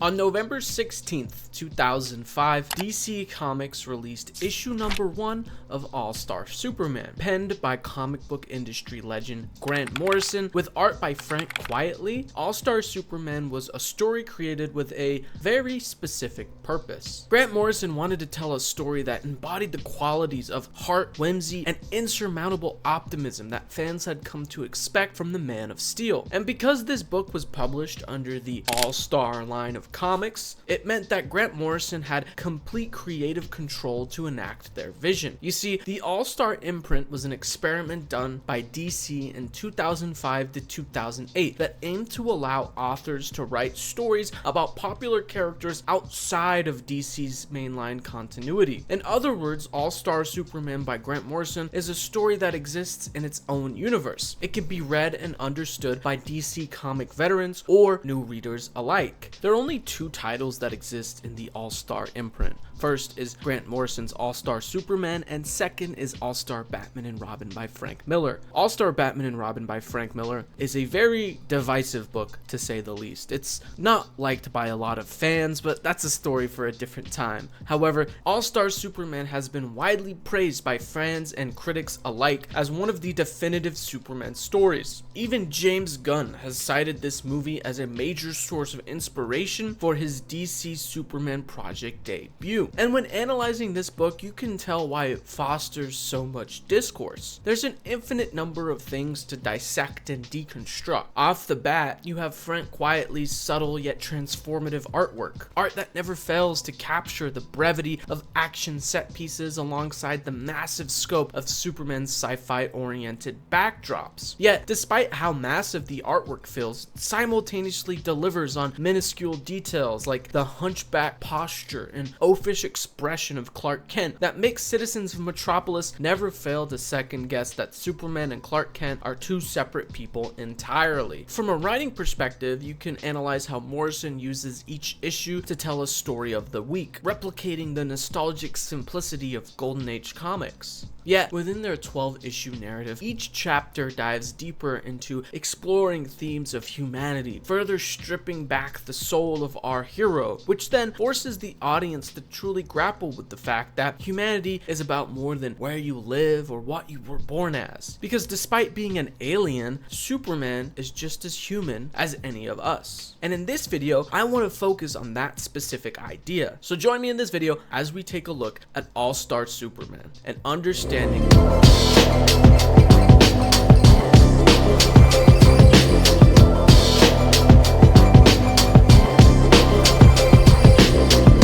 On November 16th, 2005, DC Comics released issue number 1 of All-Star Superman, penned by comic book industry legend Grant Morrison, with art by Frank Quitely. All-Star Superman was a story created with a very specific purpose. Grant Morrison wanted to tell a story that embodied the qualities of heart, whimsy, and insurmountable optimism that fans had come to expect from the Man of Steel. And because this book was published under the All-Star line of comics, it meant that Grant Morrison had complete creative control to enact their vision. You see, the All-Star imprint was an experiment done by DC in 2005 to 2008 that aimed to allow authors to write stories about popular characters outside of DC's mainline continuity. In other words, All-Star Superman by Grant Morrison is a story that exists in its own universe. It can be read and understood by DC comic veterans or new readers alike. There are only two titles that exist in the All-Star imprint. First is Grant Morrison's All-Star Superman, and second is All-Star Batman and Robin by Frank Miller. All-Star Batman and Robin by Frank Miller is a very divisive book, to say the least. It's not liked by a lot of fans, but that's a story for a different time. However, All-Star Superman has been widely praised by fans and critics alike as one of the definitive Superman stories. Even James Gunn has cited this movie as a major source of inspiration for his DC Superman project debut. And when analyzing this book, you can tell why it fosters so much discourse. There's an infinite number of things to dissect and deconstruct. Off the bat, you have Frank Quitely's subtle yet transformative artwork. Art that never fails to capture the brevity of action set pieces alongside the massive scope of Superman's sci-fi oriented backdrops. Yet, despite how massive the artwork feels, it simultaneously delivers on minuscule details like the hunchback posture and oafish expression of Clark Kent that makes citizens of Metropolis never fail to second guess that Superman and Clark Kent are two separate people entirely. From a writing perspective, you can analyze how Morrison uses each issue to tell a story of the week, replicating the nostalgic simplicity of Golden Age comics. Yet, within their 12-issue narrative, each chapter dives deeper into exploring themes of humanity, further stripping back the soul of our hero, which then forces the audience to truly grapple with the fact that humanity is about more than where you live or what you were born as. Because despite being an alien, Superman is just as human as any of us. And in this video, I want to focus on that specific idea. So join me in this video as we take a look at All-Star Superman and understanding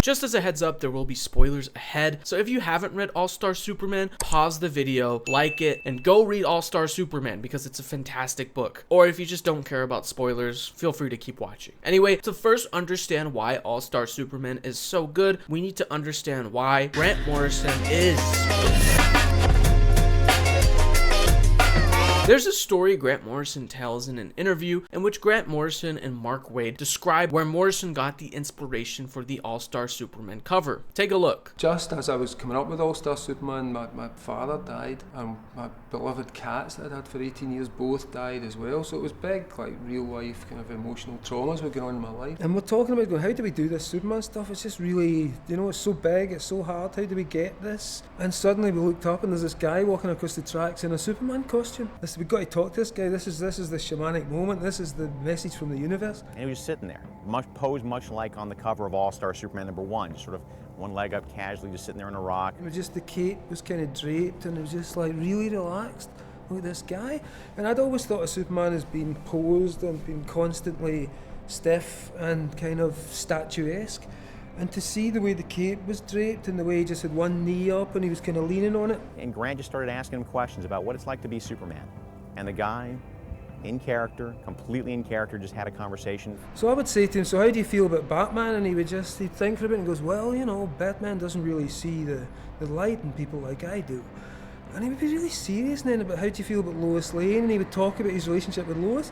Just as a heads up, there will be spoilers ahead, so if you haven't read All-Star Superman, pause the video, like it, and go read All-Star Superman because it's a fantastic book. Or if you just don't care about spoilers, feel free to keep watching. Anyway, to first understand why All-Star Superman is so good, we need to understand why Grant Morrison is There's a story Grant Morrison tells in an interview in which Grant Morrison and Mark Waid describe where Morrison got the inspiration for the All-Star Superman cover. Take a look. Just as I was coming up with All-Star Superman, my father died, and my beloved cats that I'd had for 18 years both died as well, so it was big, like real life kind of emotional traumas were going on in my life. And we're talking about going, how do we do this Superman stuff? It's just really, you know, it's so big, it's so hard, how do we get this? And suddenly we looked up and there's this guy walking across the tracks in a Superman costume. We've got to talk to this guy. This is the shamanic moment. This is the message from the universe. And he was sitting there, posed much like on the cover of All-Star Superman #1, just sort of one leg up casually, just sitting there on a rock. It was just the cape was kind of draped and it was just like really relaxed. Look at this guy. And I'd always thought of Superman as being posed and being constantly stiff and kind of statuesque. And to see the way the cape was draped and the way he just had one knee up and he was kind of leaning on it. And Grant just started asking him questions about what it's like to be Superman. And the guy, in character, completely in character, just had a conversation. So I would say to him, so how do you feel about Batman? And he'd think for a bit and goes, well, you know, Batman doesn't really see the light in people like I do. And he would be really serious then about how do you feel about Lois Lane? And he would talk about his relationship with Lois.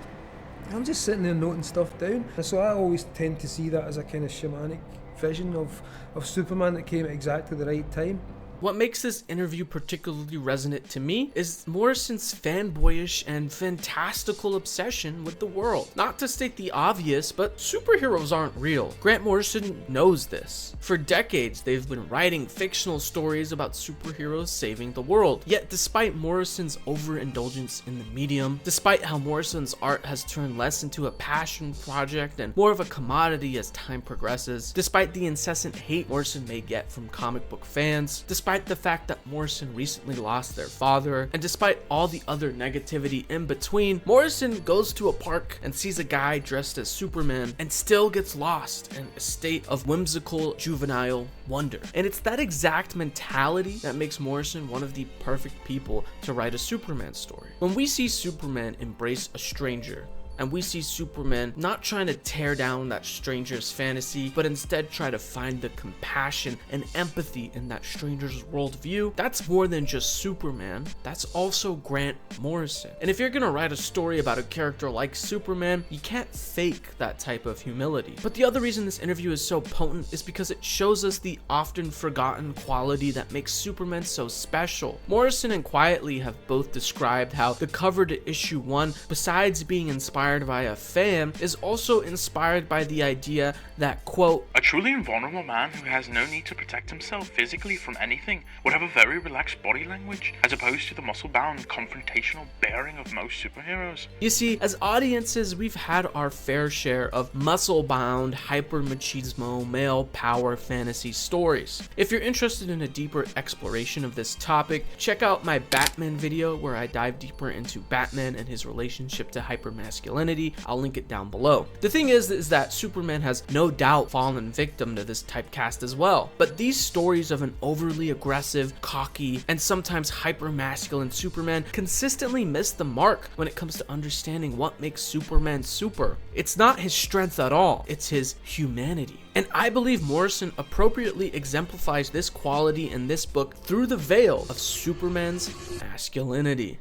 I'm just sitting there noting stuff down. And so I always tend to see that as a kind of shamanic vision of Superman that came at exactly the right time. What makes this interview particularly resonant to me is Morrison's fanboyish and fantastical obsession with the world. Not to state the obvious, but superheroes aren't real. Grant Morrison knows this. For decades, they've been writing fictional stories about superheroes saving the world. Yet despite Morrison's overindulgence in the medium, despite how Morrison's art has turned less into a passion project and more of a commodity as time progresses, despite the incessant hate Morrison may get from comic book fans, despite the fact that Morrison recently lost their father, and despite all the other negativity in between, Morrison goes to a park and sees a guy dressed as Superman and still gets lost in a state of whimsical juvenile wonder. And it's that exact mentality that makes Morrison one of the perfect people to write a Superman story. When we see Superman embrace a stranger, and we see Superman not trying to tear down that stranger's fantasy, but instead try to find the compassion and empathy in that stranger's worldview, that's more than just Superman, that's also Grant Morrison. And if you're gonna write a story about a character like Superman, you can't fake that type of humility. But the other reason this interview is so potent is because it shows us the often forgotten quality that makes Superman so special. Morrison and Quietly have both described how the cover to issue 1, besides being inspired by a fan, is also inspired by the idea that, quote, "A truly invulnerable man who has no need to protect himself physically from anything would have a very relaxed body language, as opposed to the muscle-bound, confrontational bearing of most superheroes." You see, as audiences, we've had our fair share of muscle-bound, hyper-machismo, male power fantasy stories. If you're interested in a deeper exploration of this topic, check out my Batman video where I dive deeper into Batman and his relationship to hypermasculinity. I'll link it down below. The thing is that Superman has no doubt fallen victim to this typecast as well. But these stories of an overly aggressive, cocky, and sometimes hyper-masculine Superman consistently miss the mark when it comes to understanding what makes Superman super. It's not his strength at all, it's his humanity. And I believe Morrison appropriately exemplifies this quality in this book through the veil of Superman's masculinity.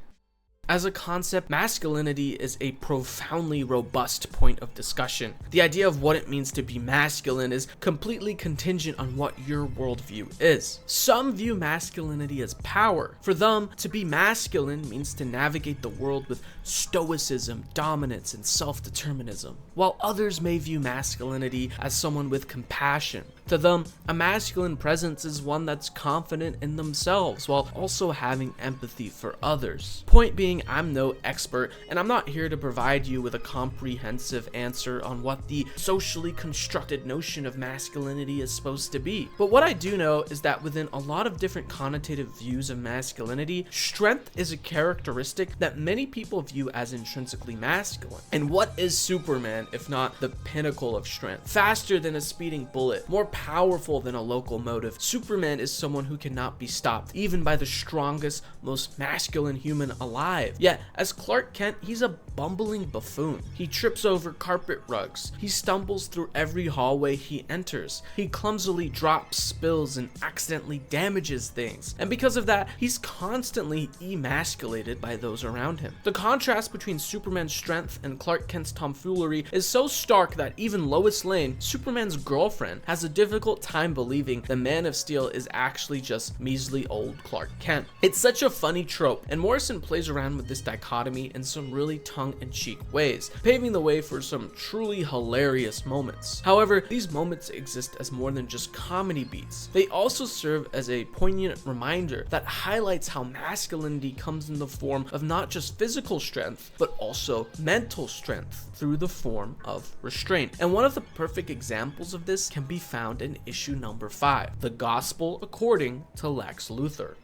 As a concept, masculinity is a profoundly robust point of discussion. The idea of what it means to be masculine is completely contingent on what your worldview is. Some view masculinity as power. For them, to be masculine means to navigate the world with stoicism, dominance, and self-determinism, while others may view masculinity as someone with compassion. To them, a masculine presence is one that's confident in themselves while also having empathy for others. Point being, I'm no expert, and I'm not here to provide you with a comprehensive answer on what the socially constructed notion of masculinity is supposed to be. But what I do know is that within a lot of different connotative views of masculinity, strength is a characteristic that many people view as intrinsically masculine. And what is Superman if not the pinnacle of strength? Faster than a speeding bullet, more powerful than a locomotive, Superman is someone who cannot be stopped, even by the strongest, most masculine human alive. Yet, as Clark Kent, he's a bumbling buffoon. He trips over carpet rugs. He stumbles through every hallway he enters. He clumsily drops, spills, and accidentally damages things. And because of that, he's constantly emasculated by those around him. The contrast between Superman's strength and Clark Kent's tomfoolery is so stark that even Lois Lane, Superman's girlfriend, has a difficult time believing the Man of Steel is actually just measly old Clark Kent. It's such a funny trope, and Morrison plays around with this dichotomy in some really tongue-in-cheek ways, paving the way for some truly hilarious moments. However, these moments exist as more than just comedy beats. They also serve as a poignant reminder that highlights how masculinity comes in the form of not just physical strength, but also mental strength through the form of restraint. And one of the perfect examples of this can be found in issue number 5, The Gospel According to Lex Luthor.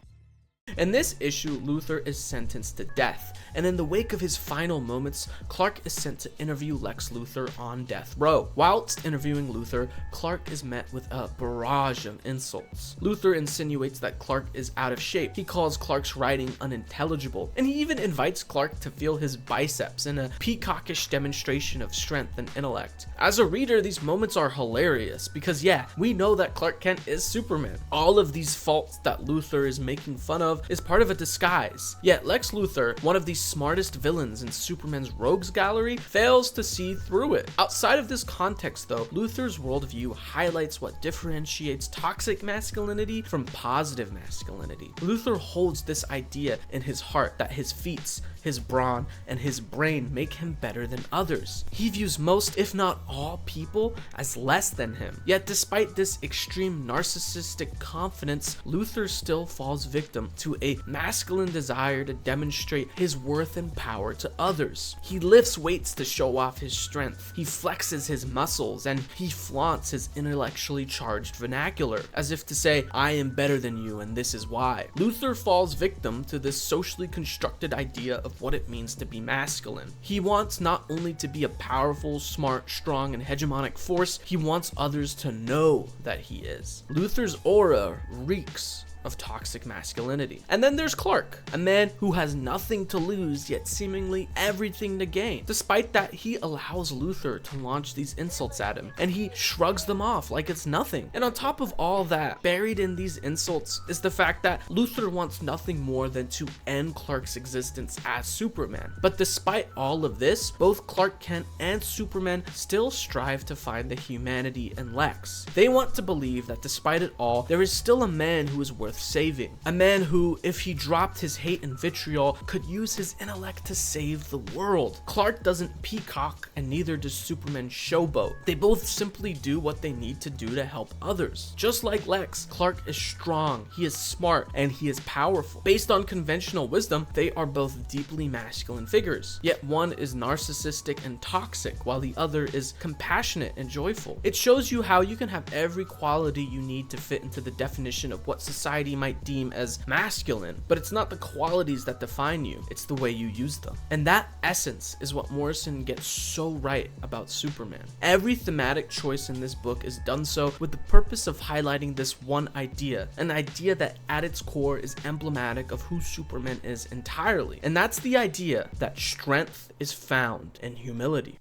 In this issue, Luthor is sentenced to death, and in the wake of his final moments, Clark is sent to interview Lex Luthor on death row. Whilst interviewing Luthor, Clark is met with a barrage of insults. Luthor insinuates that Clark is out of shape. He calls Clark's writing unintelligible, and he even invites Clark to feel his biceps in a peacockish demonstration of strength and intellect. As a reader, these moments are hilarious because, yeah, we know that Clark Kent is Superman. All of these faults that Luthor is making fun of is part of a disguise. Yet Lex Luthor, one of the smartest villains in Superman's rogues gallery, fails to see through it. Outside of this context though, Luthor's worldview highlights what differentiates toxic masculinity from positive masculinity. Luthor holds this idea in his heart that his feats, his brawn, and his brain make him better than others. He views most, if not all, people as less than him. Yet despite this extreme narcissistic confidence, Luthor still falls victim to a masculine desire to demonstrate his worth and power to others. He lifts weights to show off his strength. He flexes his muscles, and he flaunts his intellectually charged vernacular, as if to say, I am better than you and this is why. Luthor falls victim to this socially constructed idea of what it means to be masculine. He wants not only to be a powerful, smart, strong, and hegemonic force, he wants others to know that he is. Luthor's aura reeks of toxic masculinity. And then there's Clark, a man who has nothing to lose yet seemingly everything to gain. Despite that, he allows Luthor to launch these insults at him, and he shrugs them off like it's nothing. And on top of all that, buried in these insults is the fact that Luthor wants nothing more than to end Clark's existence as Superman. But despite all of this, both Clark Kent and Superman still strive to find the humanity in Lex. They want to believe that despite it all, there is still a man who is worth saving. A man who, if he dropped his hate and vitriol, could use his intellect to save the world. Clark doesn't peacock, and neither does Superman showboat. They both simply do what they need to do to help others. Just like Lex, Clark is strong, he is smart, and he is powerful. Based on conventional wisdom, they are both deeply masculine figures. Yet one is narcissistic and toxic, while the other is compassionate and joyful. It shows you how you can have every quality you need to fit into the definition of what society might deem as masculine, but it's not the qualities that define you, it's the way you use them. And that essence is what Morrison gets so right about Superman. Every thematic choice in this book is done so with the purpose of highlighting this one idea, an idea that at its core is emblematic of who Superman is entirely. And that's the idea that strength is found in humility.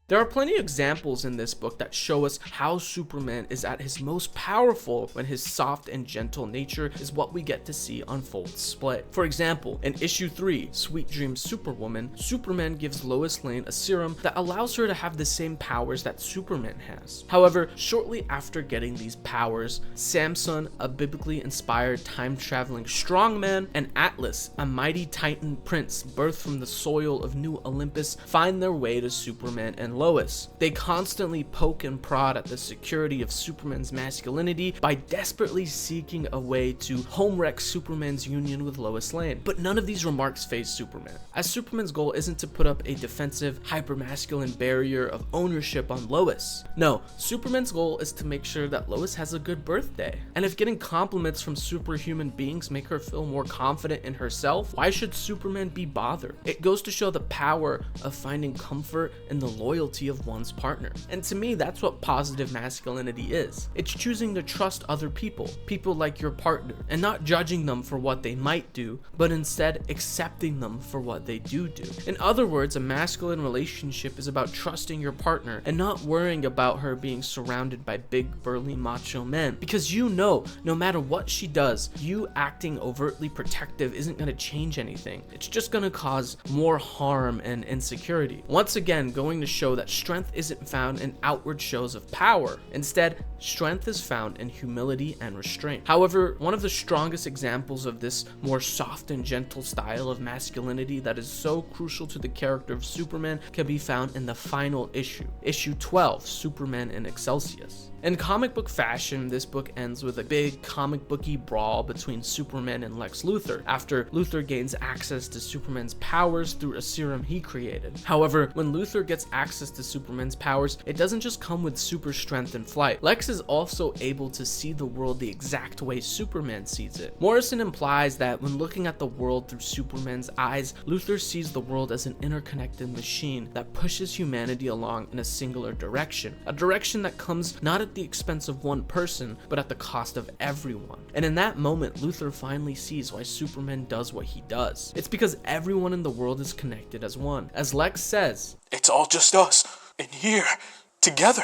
There are plenty of examples in this book that show us how Superman is at his most powerful when his soft and gentle nature is what we get to see on full display. For example, in issue 3, Sweet Dreams Superwoman, Superman gives Lois Lane a serum that allows her to have the same powers that Superman has. However, shortly after getting these powers, Samson, a biblically inspired time-traveling strongman, and Atlas, a mighty Titan prince birthed from the soil of New Olympus, find their way to Superman and Lois. They constantly poke and prod at the security of Superman's masculinity by desperately seeking a way to home wreck Superman's union with Lois Lane. But none of these remarks faze Superman, as Superman's goal isn't to put up a defensive, hypermasculine barrier of ownership on Lois. No, Superman's goal is to make sure that Lois has a good birthday. And if getting compliments from superhuman beings make her feel more confident in herself, why should Superman be bothered? It goes to show the power of finding comfort in the loyalty of one's partner. And to me, that's what positive masculinity is. It's choosing to trust other people like your partner, and not judging them for what they might do, but instead accepting them for what they do. In other words, a masculine relationship is about trusting your partner and not worrying about her being surrounded by big, burly, macho men. Because you know, no matter what she does, you acting overtly protective isn't going to change anything. It's just going to cause more harm and insecurity. Once again, going to show that strength isn't found in outward shows of power. Instead, strength is found in humility and restraint. However, one of the strongest examples of this more soft and gentle style of masculinity that is so crucial to the character of Superman can be found in the final issue, issue 12, Superman in Excelsius. In comic book fashion, this book ends with a big comic booky brawl between Superman and Lex Luthor, after Luthor gains access to Superman's powers through a serum he created. However, when Luthor gets access to Superman's powers, it doesn't just come with super strength and flight. Lex is also able to see the world the exact way Superman sees it. Morrison implies that when looking at the world through Superman's eyes, Luthor sees the world as an interconnected machine that pushes humanity along in a singular direction, a direction that comes not at the expense of one person, but at the cost of everyone. And in that moment, Luthor finally sees why Superman does what he does. It's because everyone in the world is connected as one. As Lex says, "It's all just us, in here, together,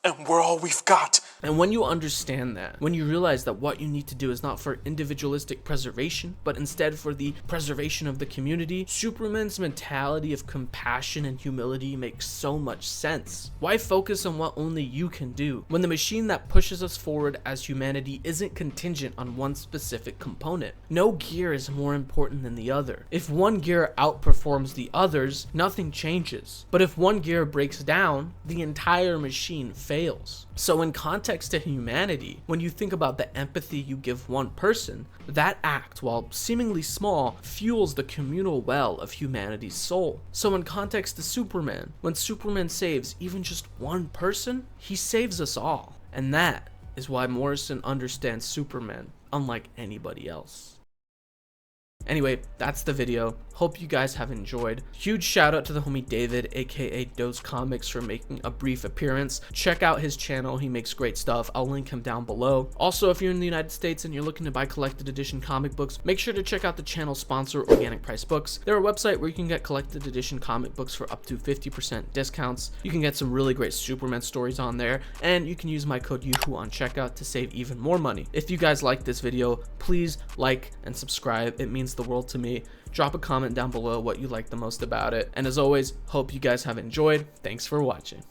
and we're all we've got. And when you understand that, when you realize that what you need to do is not for individualistic preservation, but instead for the preservation of the community, Superman's mentality of compassion and humility makes so much sense. Why focus on what only you can do, when the machine that pushes us forward as humanity isn't contingent on one specific component? No gear is more important than the other. If one gear outperforms the others, nothing changes. But if one gear breaks down, the entire machine fails. So in context to humanity, when you think about the empathy you give one person, that act, while seemingly small, fuels the communal well of humanity's soul. So in context to Superman, when Superman saves even just one person, he saves us all. And that is why Morrison understands Superman unlike anybody else. Anyway, that's the video. Hope you guys have enjoyed. Huge shout out to the homie David, aka Dose Comics, for making a brief appearance. Check out his channel, he makes great stuff. I'll link him down below. Also, if you're in the United States and you're looking to buy collected edition comic books, make sure to check out the channel sponsor, Organic Price Books. They're a website where you can get collected edition comic books for up to 50% discounts. You can get some really great Superman stories on there, and you can use my code YUHU on checkout to save even more money. If you guys like this video, please like and subscribe. It means the world to me. Drop a comment down below what you like the most about it. And as always, hope you guys have enjoyed. Thanks for watching.